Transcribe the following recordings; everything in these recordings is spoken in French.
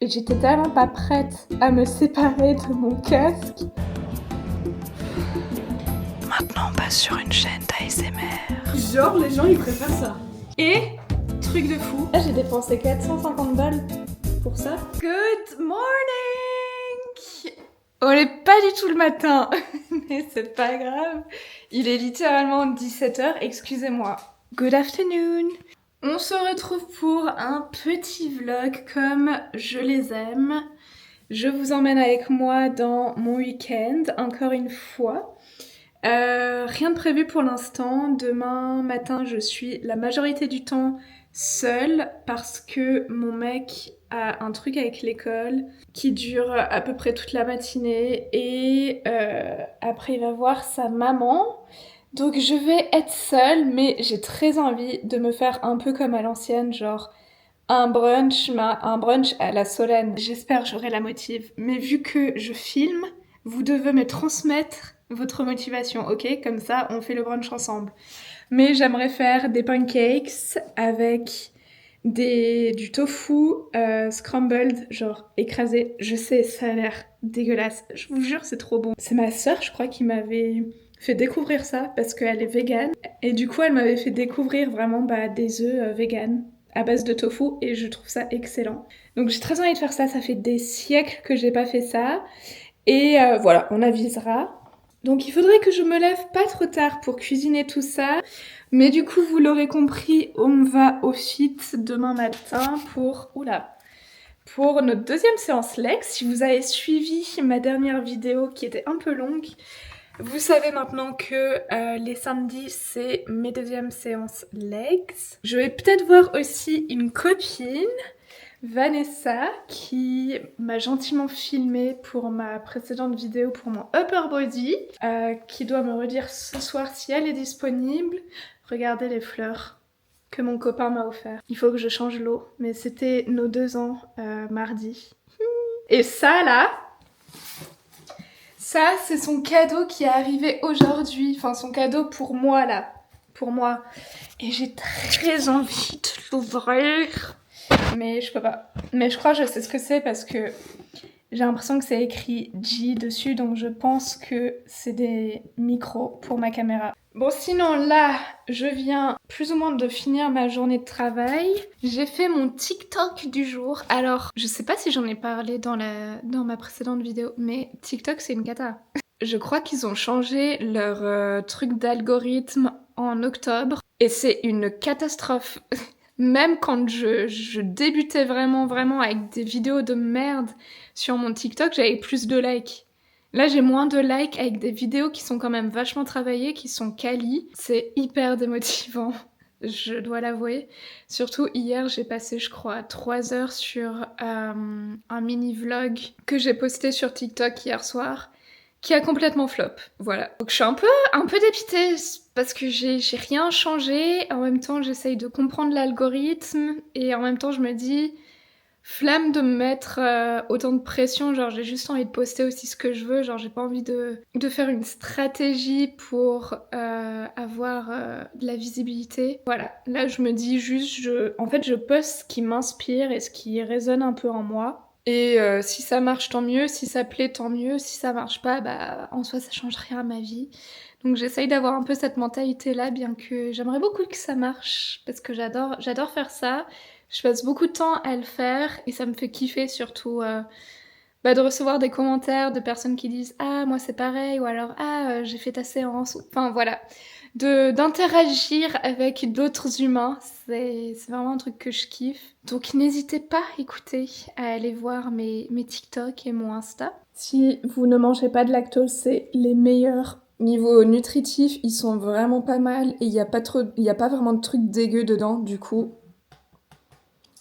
et j'étais tellement pas prête à me séparer de mon casque. Maintenant on passe sur une chaîne d'ASMR. Genre les gens ils préfèrent ça. Et, truc de fou, là j'ai dépensé 450 balles pour ça. Good morning! On n'est pas du tout le matin, mais c'est pas grave. Il est littéralement 17h, excusez-moi. Good afternoon! On se retrouve pour un petit vlog comme je les aime. Je vous emmène avec moi dans mon week-end, encore une fois. Rien de prévu pour l'instant. Demain matin, je suis la majorité du temps seule parce que mon mec a un truc avec l'école qui dure à peu près toute la matinée et après il va voir sa maman. Donc je vais être seule, mais j'ai très envie de me faire un peu comme à l'ancienne, genre un brunch à la Solène. J'espère que j'aurai la motive. Mais vu que je filme, vous devez me transmettre votre motivation, ok? Comme ça, on fait le brunch ensemble. Mais j'aimerais faire des pancakes avec du tofu scrambled, genre écrasé. Je sais, ça a l'air dégueulasse. Je vous jure, c'est trop bon. C'est ma sœur, je crois, qui m'avait fait découvrir ça parce qu'elle est végane. Et du coup, elle m'avait fait découvrir vraiment des œufs véganes à base de tofu et je trouve ça excellent. Donc j'ai très envie de faire ça, ça fait des siècles que j'ai pas fait ça. Et voilà, on avisera. Donc il faudrait que je me lève pas trop tard pour cuisiner tout ça. Mais du coup, vous l'aurez compris, on va au fit demain matin pour notre deuxième séance Legs. Si vous avez suivi ma dernière vidéo qui était un peu longue, vous savez maintenant que les samedis, c'est mes deuxièmes séances Legs. Je vais peut-être voir aussi une copine, Vanessa, qui m'a gentiment filmé pour ma précédente vidéo pour mon upper body, qui doit me redire ce soir si elle est disponible. Regardez les fleurs que mon copain m'a offert. Il faut que je change l'eau, mais c'était nos 2 ans mardi. Et ça là, ça c'est son cadeau qui est arrivé aujourd'hui, enfin son cadeau pour moi là, pour moi. Et j'ai très envie de l'ouvrir. Mais je peux pas. Mais je crois que je sais ce que c'est parce que j'ai l'impression que c'est écrit G dessus, donc je pense que c'est des micros pour ma caméra. Bon, sinon là, je viens plus ou moins de finir ma journée de travail. J'ai fait mon TikTok du jour. Alors, je sais pas si j'en ai parlé dans ma précédente vidéo, mais TikTok c'est une cata. Je crois qu'ils ont changé leur truc d'algorithme en octobre et c'est une catastrophe. Même quand je débutais vraiment avec des vidéos de merde sur mon TikTok, j'avais plus de likes. Là, j'ai moins de likes avec des vidéos qui sont quand même vachement travaillées, qui sont quali. C'est hyper démotivant, je dois l'avouer. Surtout hier, j'ai passé, je crois, 3 heures sur un mini-vlog que j'ai posté sur TikTok hier soir, qui a complètement flop, voilà. Donc je suis un peu dépitée parce que j'ai rien changé, en même temps j'essaye de comprendre l'algorithme et en même temps je me dis flemme de me mettre autant de pression, genre j'ai juste envie de poster aussi ce que je veux, genre j'ai pas envie de faire une stratégie pour avoir de la visibilité. Voilà, là je me dis juste, en fait je poste ce qui m'inspire et ce qui résonne un peu en moi. Et si ça marche, tant mieux. Si ça plaît, tant mieux. Si ça marche pas, en soi, ça change rien à ma vie. Donc j'essaye d'avoir un peu cette mentalité-là, bien que j'aimerais beaucoup que ça marche, parce que j'adore faire ça. Je passe beaucoup de temps à le faire, et ça me fait kiffer surtout de recevoir des commentaires de personnes qui disent « Ah, moi c'est pareil » ou alors « Ah, j'ai fait ta séance ». Enfin voilà, d'interagir avec d'autres humains, c'est vraiment un truc que je kiffe. Donc n'hésitez pas, écoutez, à aller voir mes TikTok et mon Insta. Si vous ne mangez pas de lactose, c'est les meilleurs. Niveau nutritif, ils sont vraiment pas mal et il y a pas vraiment de trucs dégueux dedans, du coup.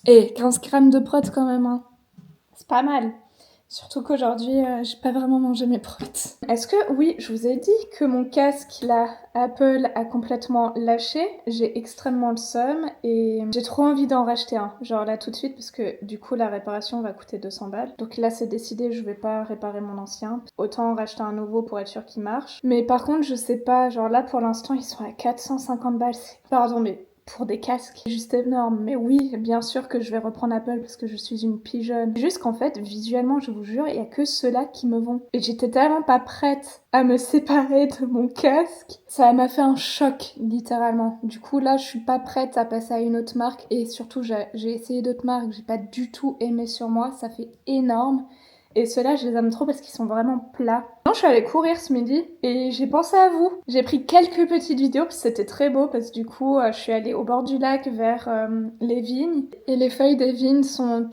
Et 15 grammes de prot quand même, hein. C'est pas mal. Surtout qu'aujourd'hui, j'ai pas vraiment mangé mes protes. Est-ce que, oui, je vous ai dit que mon casque, là, Apple, a complètement lâché. J'ai extrêmement le seum et j'ai trop envie d'en racheter un. Genre là, tout de suite, parce que du coup, la réparation va coûter 200 balles. Donc là, c'est décidé, je vais pas réparer mon ancien. Autant en racheter un nouveau pour être sûr qu'il marche. Mais par contre, je sais pas, genre là, pour l'instant, ils sont à 450 balles. Pardon, mais pour des casques. Juste énorme. Mais oui, bien sûr que je vais reprendre Apple parce que je suis une pigeonne. Juste qu'en fait, visuellement, je vous jure, il y a que ceux-là qui me vont. Et j'étais tellement pas prête à me séparer de mon casque. Ça m'a fait un choc, littéralement. Du coup, là, je suis pas prête à passer à une autre marque. Et surtout, j'ai essayé d'autres marques que j'ai pas du tout aimé sur moi. Ça fait énorme. Et ceux-là, je les aime trop parce qu'ils sont vraiment plats. Non, je suis allée courir ce midi et j'ai pensé à vous. J'ai pris quelques petites vidéos parce que c'était très beau parce que du coup, je suis allée au bord du lac vers les vignes. Et les feuilles des vignes sont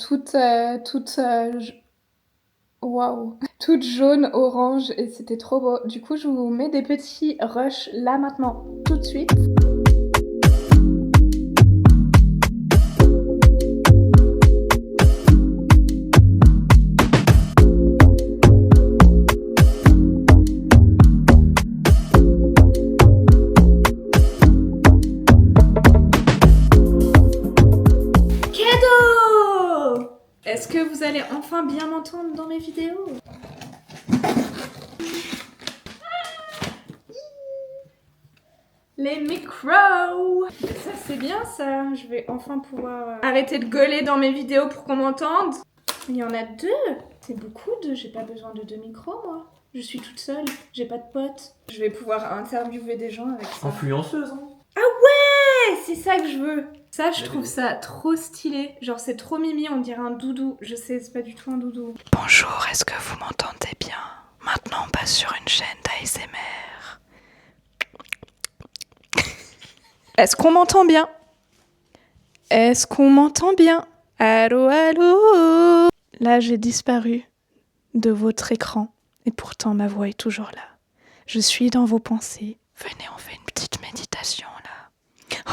waouh, toutes jaunes, orange et c'était trop beau. Du coup, je vous mets des petits rushs là maintenant, tout de suite. Est-ce que vous allez enfin bien m'entendre dans mes vidéos? Les micros! Ça c'est bien ça, je vais enfin pouvoir arrêter de gueuler dans mes vidéos pour qu'on m'entende. Il y en a 2! C'est beaucoup j'ai pas besoin de 2 micros moi. Je suis toute seule, j'ai pas de potes. Je vais pouvoir interviewer des gens avec ça. Influenceuse, hein? Ah ouais! C'est ça que je veux! Ça, je trouve ça trop stylé. Genre, c'est trop mimi, on dirait un doudou. Je sais, c'est pas du tout un doudou. Bonjour, est-ce que vous m'entendez bien? Maintenant, on passe sur une chaîne d'ASMR. Est-ce qu'on m'entend bien? Est-ce qu'on m'entend bien? Allô, allô? Là, j'ai disparu de votre écran. Et pourtant, ma voix est toujours là. Je suis dans vos pensées. Venez, on fait une petite méditation là.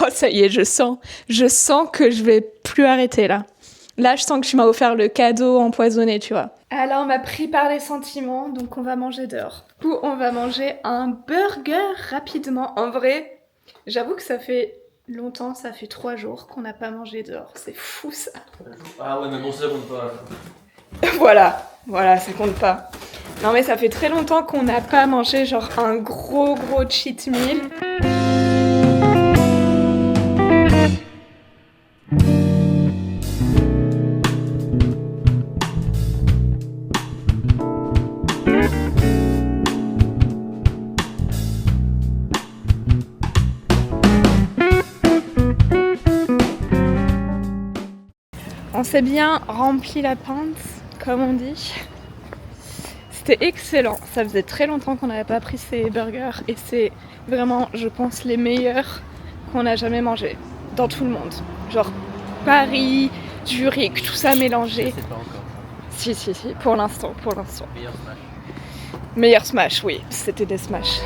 Oh, ça y est, je sens que je vais plus arrêter là. Là, je sens que tu m'as offert le cadeau empoisonné, tu vois. Alors, on m'a pris par les sentiments, donc on va manger dehors. Ou on va manger un burger rapidement. En vrai, j'avoue que ça fait longtemps, ça fait 3 jours qu'on n'a pas mangé dehors. C'est fou ça. Ah ouais, mais bon, ça compte pas. Voilà, ça compte pas. Non mais ça fait très longtemps qu'on n'a pas mangé genre un gros cheat meal. On s'est bien rempli la pinte, comme on dit. C'était excellent. Ça faisait très longtemps qu'on n'avait pas pris ces burgers et c'est vraiment, je pense, les meilleurs qu'on a jamais mangés dans tout le monde. Genre Paris, Zurich, tout ça mélangé. C'est pas encore. Si, pour l'instant. Meilleur smash. Meilleur smash, oui, c'était des smash.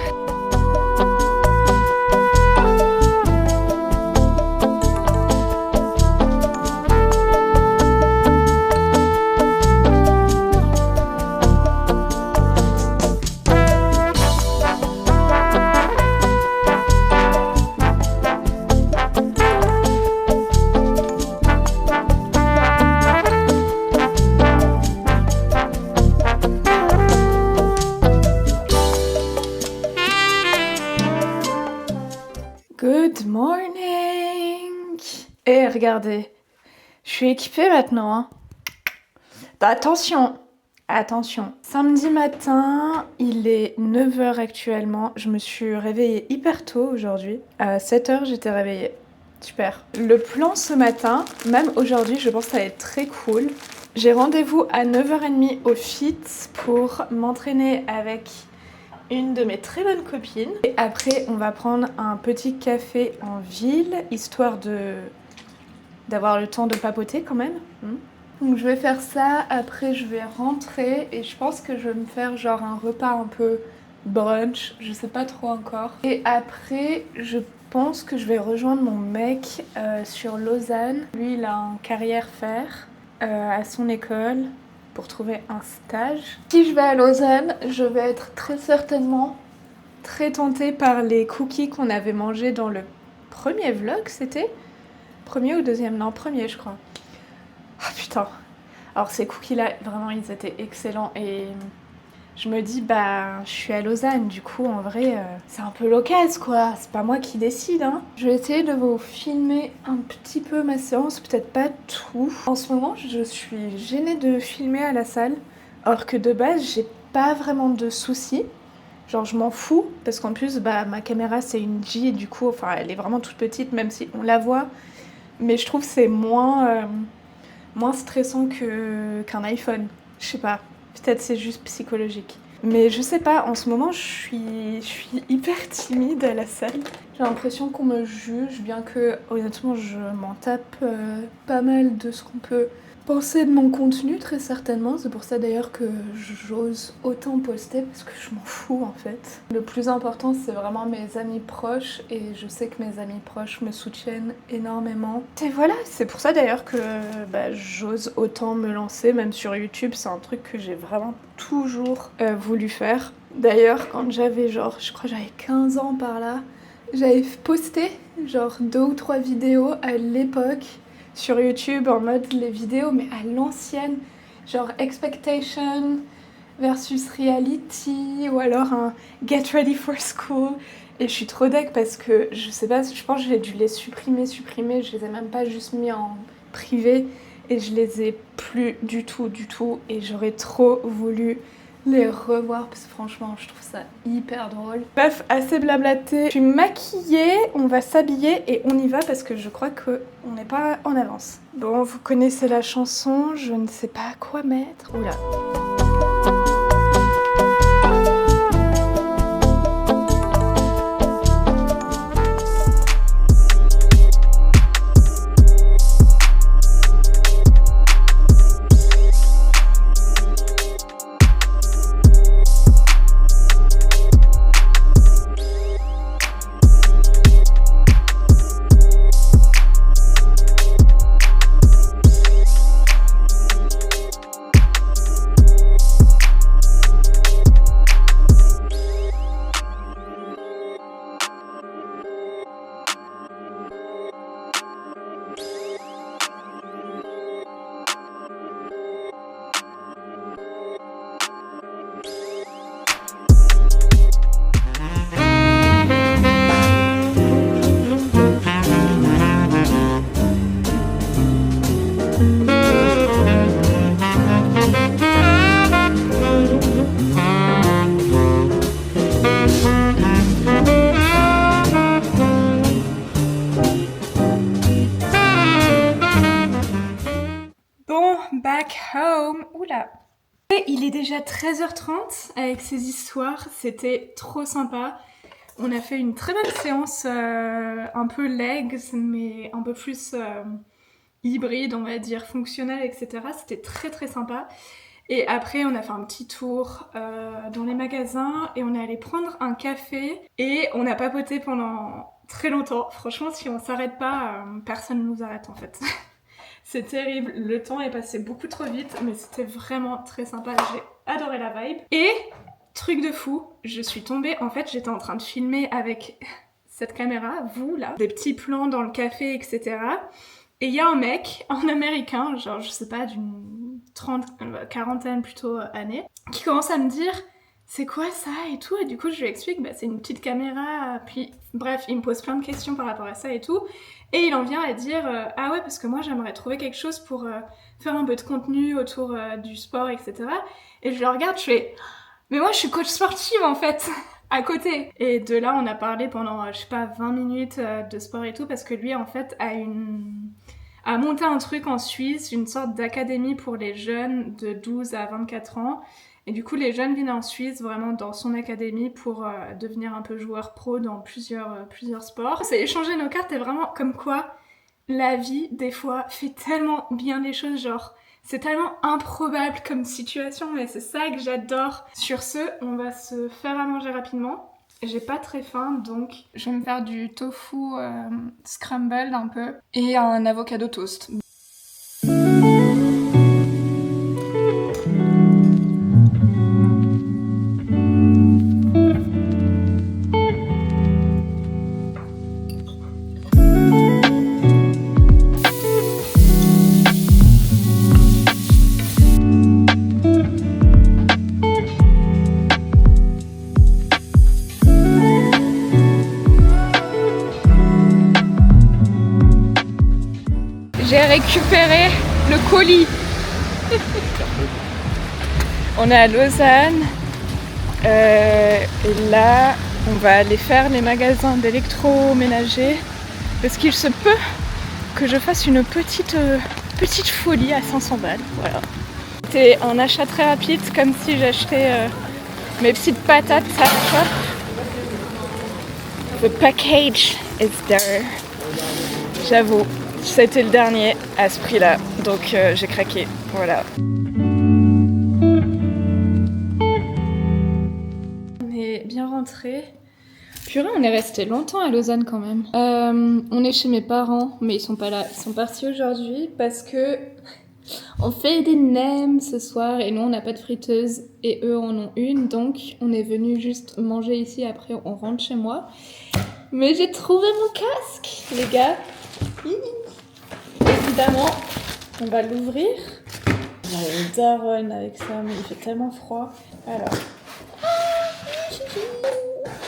Good morning! Et regardez, je suis équipée maintenant. Hein. Attention! Samedi matin, il est 9h actuellement. Je me suis réveillée hyper tôt aujourd'hui. À 7h, j'étais réveillée. Super. Le plan ce matin, même aujourd'hui, je pense que ça va être très cool. J'ai rendez-vous à 9h30 au FIT pour m'entraîner avec une de mes très bonnes copines. Et après, on va prendre un petit café en ville, histoire d'avoir le temps de papoter quand même. Donc je vais faire ça, après je vais rentrer et je pense que je vais me faire genre un repas un peu brunch, je sais pas trop encore. Et après, je pense que je vais rejoindre mon mec sur Lausanne. Lui, il a un carrière faire à son école pour trouver un stage. Si je vais à Lausanne, je vais être très certainement très tentée par les cookies qu'on avait mangés dans le premier vlog, c'était ? Premier ou deuxième ? Non, premier je crois. Oh putain. Alors ces cookies là, vraiment ils étaient excellents et je me dis, bah, je suis à Lausanne, du coup, en vrai, c'est un peu l'occasion, quoi. C'est pas moi qui décide, hein. Je vais essayer de vous filmer un petit peu ma séance, peut-être pas tout. En ce moment, je suis gênée de filmer à la salle, alors que de base, j'ai pas vraiment de soucis. Genre, je m'en fous, parce qu'en plus, bah, ma caméra, c'est une G, et du coup, enfin, elle est vraiment toute petite, même si on la voit. Mais je trouve que c'est moins stressant qu'un iPhone. Je sais pas. Peut-être c'est juste psychologique. Mais je sais pas, en ce moment je suis hyper timide à la salle. J'ai l'impression qu'on me juge, bien que honnêtement je m'en tape pas mal de ce qu'on peut penser de mon contenu, très certainement. C'est pour ça d'ailleurs que j'ose autant poster, parce que je m'en fous en fait. Le plus important c'est vraiment mes amis proches, et je sais que mes amis proches me soutiennent énormément. Et voilà, c'est pour ça d'ailleurs que j'ose autant me lancer, même sur YouTube. C'est un truc que j'ai vraiment toujours voulu faire. D'ailleurs, quand j'avais je crois que j'avais 15 ans par là, j'avais posté genre 2 ou 3 vidéos à l'époque sur YouTube en mode les vidéos mais à l'ancienne, genre expectation versus reality, ou alors un get ready for school. Et je suis trop deck parce que je sais pas, je pense que j'ai dû les supprimer, je les ai même pas juste mis en privé, et je les ai plus du tout, et j'aurais trop voulu les revoir parce que franchement je trouve ça hyper drôle. Bref, assez blablaté, je suis maquillée, on va s'habiller et on y va parce que je crois qu'on n'est pas en avance. Bon, vous connaissez la chanson, je ne sais pas quoi mettre. Oula. Back home. Oula. Et il est déjà 13h30 avec ces histoires, c'était trop sympa. On a fait une très bonne séance, un peu legs, mais un peu plus hybride, on va dire, fonctionnelle, etc. C'était très très sympa. Et après, on a fait un petit tour dans les magasins et on est allé prendre un café et on a papoté pendant très longtemps. Franchement, si on s'arrête pas, personne ne nous arrête en fait. C'est terrible, le temps est passé beaucoup trop vite, mais c'était vraiment très sympa, j'ai adoré la vibe. Et, truc de fou, je suis tombée, en fait j'étais en train de filmer avec cette caméra, vous là, des petits plans dans le café, etc. Et il y a un mec, un américain, genre je sais pas, d'une quarantaine plutôt années, qui commence à me dire c'est quoi ça et tout, et du coup je lui explique c'est une petite caméra, puis bref il me pose plein de questions par rapport à ça et tout, et il en vient à dire ah ouais parce que moi j'aimerais trouver quelque chose pour faire un peu de contenu autour du sport, etc. Et je le regarde, je fais mais moi je suis coach sportive en fait à côté. Et de là on a parlé pendant je sais pas 20 minutes de sport et tout, parce que lui en fait a monté un truc en Suisse, une sorte d'académie pour les jeunes de 12 à 24 ans. Et du coup, les jeunes viennent en Suisse vraiment dans son académie pour devenir un peu joueur pro dans plusieurs sports. C'est échanger nos cartes, et vraiment comme quoi la vie, des fois, fait tellement bien les choses, genre c'est tellement improbable comme situation, mais c'est ça que j'adore. Sur ce, on va se faire à manger rapidement. J'ai pas très faim, donc je vais me faire du tofu scrambled un peu et un avocado toast. récupérer le colis. On est à Lausanne. Et là, on va aller faire les magasins d'électroménager parce qu'il se peut que je fasse une petite folie à 500 balles. Voilà. C'était un achat très rapide, comme si j'achetais mes petites patates Shop. The package is there. J'avoue, c'était le dernier à ce prix-là, donc j'ai craqué. Voilà. On est bien rentrés. Purée, on est resté longtemps à Lausanne quand même. On est chez mes parents, mais ils sont pas là. Ils sont partis aujourd'hui parce que on fait des nems ce soir et nous on n'a pas de friteuse et eux en ont une, donc on est venu juste manger ici. Après on rentre chez moi. Mais j'ai trouvé mon casque, les gars. Évidemment, on va l'ouvrir. J'ai une daronne avec ça, mais il fait tellement froid. Alors.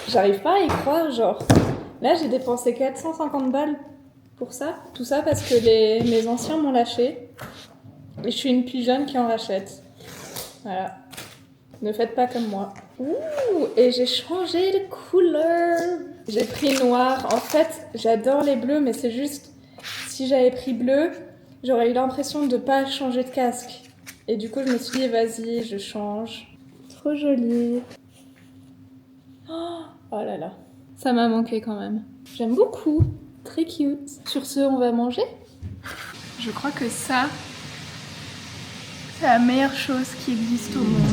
J'arrive pas à y croire, genre. Là, j'ai dépensé 450 balles pour ça. Tout ça parce que mes anciens m'ont lâché. Et je suis une pigeonne qui en rachète. Voilà. Ne faites pas comme moi. Ouh, et j'ai changé de couleur. J'ai pris noir. En fait, j'adore les bleus, mais c'est juste... Si j'avais pris bleu, j'aurais eu l'impression de pas changer de casque. Et du coup, je me suis dit, vas-y, je change. Trop joli. Oh là là, ça m'a manqué quand même. J'aime beaucoup, très cute. Sur ce, on va manger. Je crois que ça, c'est la meilleure chose qui existe au monde.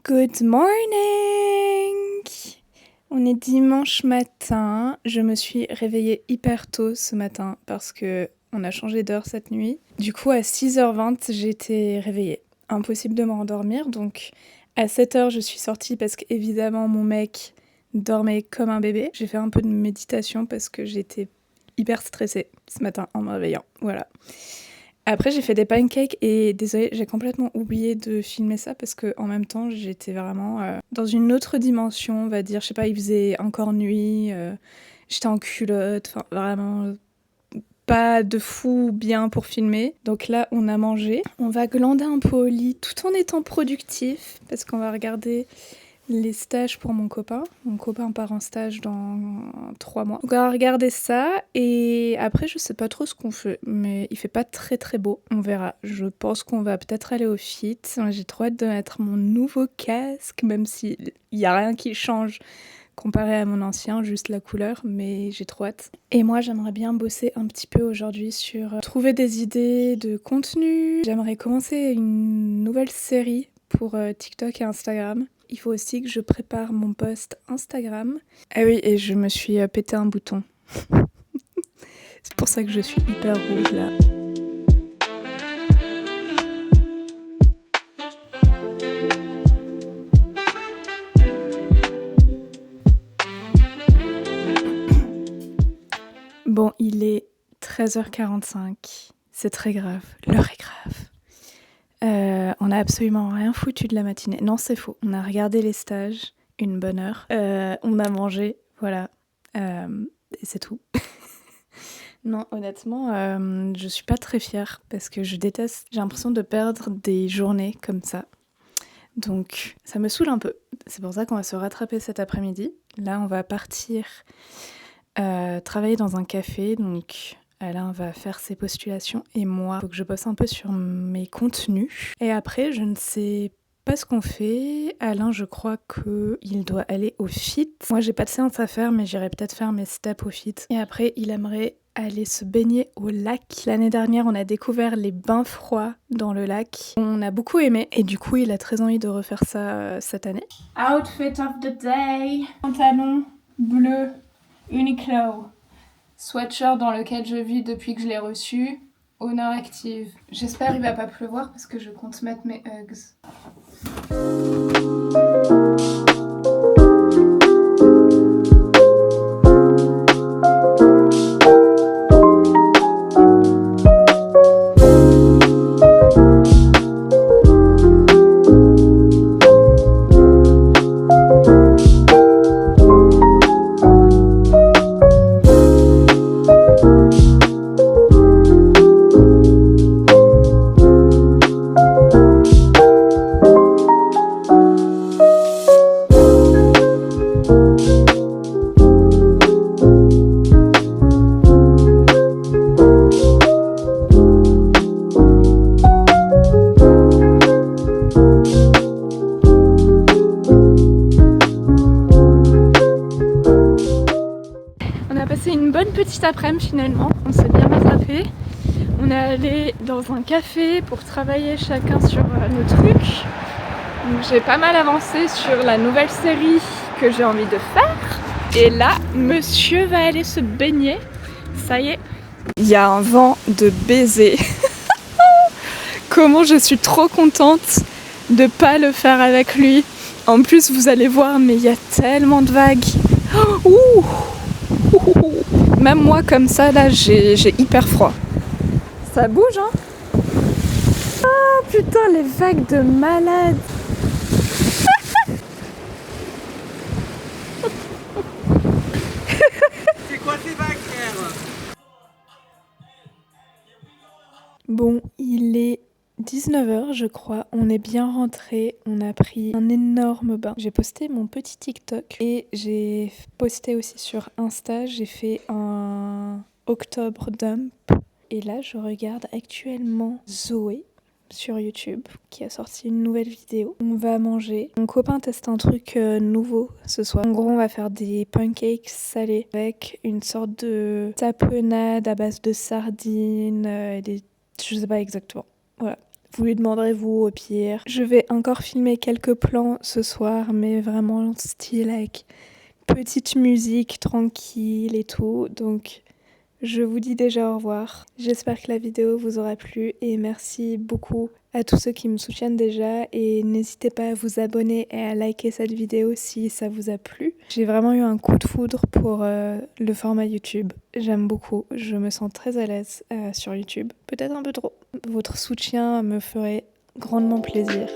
Good morning! On est dimanche matin. Je me suis réveillée hyper tôt ce matin parce que on a changé d'heure cette nuit. Du coup, à 6h20, j'étais réveillée. Impossible de me rendormir. Donc, à 7h, je suis sortie parce qu'évidemment, mon mec dormait comme un bébé. J'ai fait un peu de méditation parce que j'étais hyper stressée ce matin en me réveillant. Voilà. Après, j'ai fait des pancakes et désolée, j'ai complètement oublié de filmer ça parce que en même temps, j'étais vraiment dans une autre dimension, on va dire. Je sais pas, il faisait encore nuit, j'étais en culotte, enfin vraiment... Pas de fou bien pour filmer. Donc là, on a mangé. On va glander un peu au lit tout en étant productif parce qu'on va regarder les stages pour mon copain. Mon copain part en stage dans 3 mois. Donc on va regarder ça et après, je sais pas trop ce qu'on fait, mais il fait pas très très beau. On verra. Je pense qu'on va peut-être aller au fit. J'ai trop hâte de mettre mon nouveau casque, même s'il y a rien qui change comparé à mon ancien, juste la couleur, mais j'ai trop hâte. Et moi, j'aimerais bien bosser un petit peu aujourd'hui sur trouver des idées de contenu. J'aimerais commencer une nouvelle série pour TikTok et Instagram. Il faut aussi que je prépare mon post Instagram. Ah oui, et je me suis pété un bouton. C'est pour ça que je suis hyper rouge là. Bon, il est 13h45. C'est très grave. L'heure est grave. On a absolument rien foutu de la matinée. Non, c'est faux. On a regardé les stages, une bonne heure. On a mangé, voilà. Et c'est tout. Non, honnêtement, je suis pas très fière parce que je déteste. J'ai l'impression de perdre des journées comme ça. Donc, ça me saoule un peu. C'est pour ça qu'on va se rattraper cet après-midi. Là, on va partir travailler dans un café. Donc, Alain va faire ses postulations et moi, il faut que je bosse un peu sur mes contenus. Et après, je ne sais pas ce qu'on fait. Alain, je crois qu'il doit aller au fit. Moi, j'ai pas de séance à faire, mais j'irai peut-être faire mes steps au fit. Et après, il aimerait aller se baigner au lac. L'année dernière, on a découvert les bains froids dans le lac. On a beaucoup aimé et du coup, il a très envie de refaire ça cette année. Outfit of the day. Pantalon bleu Uniqlo. Sweatshirt dans lequel je vis depuis que je l'ai reçu. Honor Active. J'espère qu'il va pas pleuvoir parce que je compte mettre mes Uggs. passé une bonne petite après-midi finalement, on s'est bien rattrapé. On est allé dans un café pour travailler chacun sur nos trucs. Donc j'ai pas mal avancé sur la nouvelle série que j'ai envie de faire. Et là, monsieur va aller se baigner. Ça y est. Il y a un vent de baiser. Comment je suis trop contente de pas le faire avec lui. En plus, vous allez voir, mais il y a tellement de vagues. Même moi, comme ça, là, j'ai hyper froid. Ça bouge, hein? Oh putain, les vagues de malade. C'est quoi ces vagues, frère? Bon, il est 19h je crois, on est bien rentré, on a pris un énorme bain. J'ai posté mon petit TikTok et j'ai posté aussi sur Insta, j'ai fait un octobre dump. Et là je regarde actuellement Zoé sur YouTube qui a sorti une nouvelle vidéo. On va manger. Mon copain teste un truc nouveau ce soir. En gros on va faire des pancakes salés avec une sorte de tapenade à base de sardines et des... Je sais pas exactement. Voilà. Vous lui demanderez vous au pire. Je vais encore filmer quelques plans ce soir, mais vraiment style avec petite musique tranquille et tout. Donc je vous dis déjà au revoir. J'espère que la vidéo vous aura plu et merci beaucoup à tous ceux qui me soutiennent déjà et n'hésitez pas à vous abonner et à liker cette vidéo si ça vous a plu. J'ai vraiment eu un coup de foudre pour le format YouTube. J'aime beaucoup, je me sens très à l'aise sur YouTube. Peut-être un peu trop. Votre soutien me ferait grandement plaisir.